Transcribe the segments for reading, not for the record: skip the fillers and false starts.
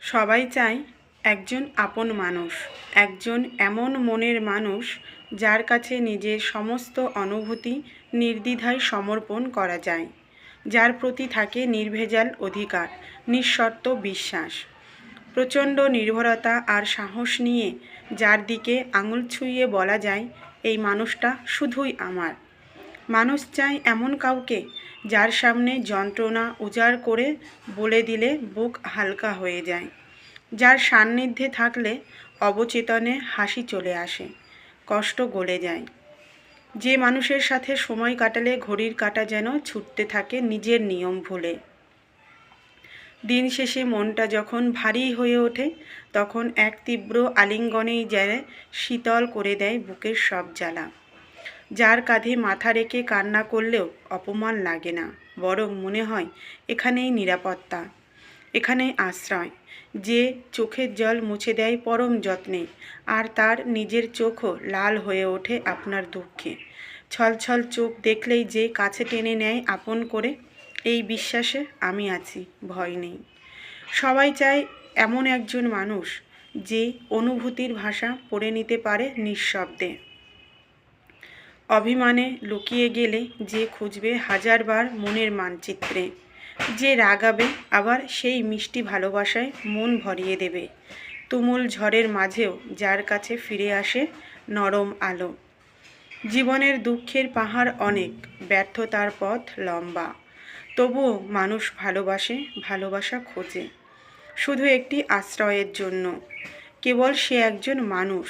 সবাই চায় একজন আপন মানুষ, একজন এমন মনের মানুষ যার কাছে নিজের সমস্ত অনুভূতি নির্দ্বিধায় সমর্পণ করা যায়, যার প্রতি থাকে নির্ভেজাল অধিকার, নিঃশর্ত বিশ্বাস, প্রচণ্ড নির্ভরতা আর সাহস নিয়ে যার দিকে আঙুল ছুঁয়ে বলা যায় এই মানুষটা শুধুই আমার। মানুষ চায় এমন কাউকে যার সামনে যন্ত্রণা উজাড় করে বলে দিলে বুক হালকা হয়ে যায়, যার সান্নিধ্যে থাকলে অবচেতনে হাসি চলে আসে, কষ্ট গলে যায়, যে মানুষের সাথে সময় কাটালে ঘড়ির কাঁটা যেন ছুটতে থাকে নিজের নিয়ম ভুলে। দিন শেষে মনটা যখন ভারী হয়ে ওঠে তখন এক তীব্র আলিঙ্গনেই যেন শীতল করে দেয় বুকের সব জ্বালা, যার কাঁধে মাথা রেখে কান্না করলেও অপমান লাগে না, বরং মনে হয় এখানেই নিরাপত্তা, এখানেই আশ্রয়, যে চোখের জল মুছে দেয় পরম যত্নে, আর তার নিজের চোখও লাল হয়ে ওঠে আপনার দুঃখে। ছলছল চোখ দেখলেই যে কাছে টেনে নেয় আপন করে, এই বিশ্বাসে আমি আছি, ভয় নেই। সবাই চায় এমন একজন মানুষ যে অনুভূতির ভাষা পড়ে নিতে পারে নিঃশব্দে, অভিমানে লুকিয়ে গেলে যে খুঁজবে হাজারবার মনের মানচিত্রে, যে রাগাবে আবার সেই মিষ্টি ভালোবাসায় মন ভরিয়ে দেবে, তুমুল ঝড়ের মাঝেও যার কাছে ফিরে আসে নরম আলো। জীবনের দুঃখের পাহাড় অনেক, ব্যর্থতার পথ লম্বা, তবুও মানুষ ভালোবাসে, ভালোবাসা খোঁজে শুধু একটি আশ্রয়ের জন্য। কেবল সে একজন মানুষ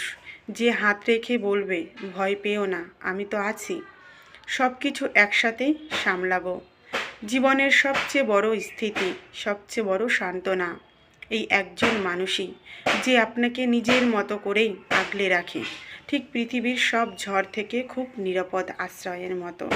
যে হাত রেখে বলবে, ভয় পেও না, আমি তো আছি, সব কিছু একসাথেই সামলাবো। জীবনের সবচেয়ে বড় স্থিতি, সবচেয়ে বড় সান্ত্বনা এই একজন মানুষই, যে আপনাকে নিজের মতো করেই আগলে রাখে, ঠিক পৃথিবীর সব ঝড় থেকে খুব নিরাপদ আশ্রয়ের মতো।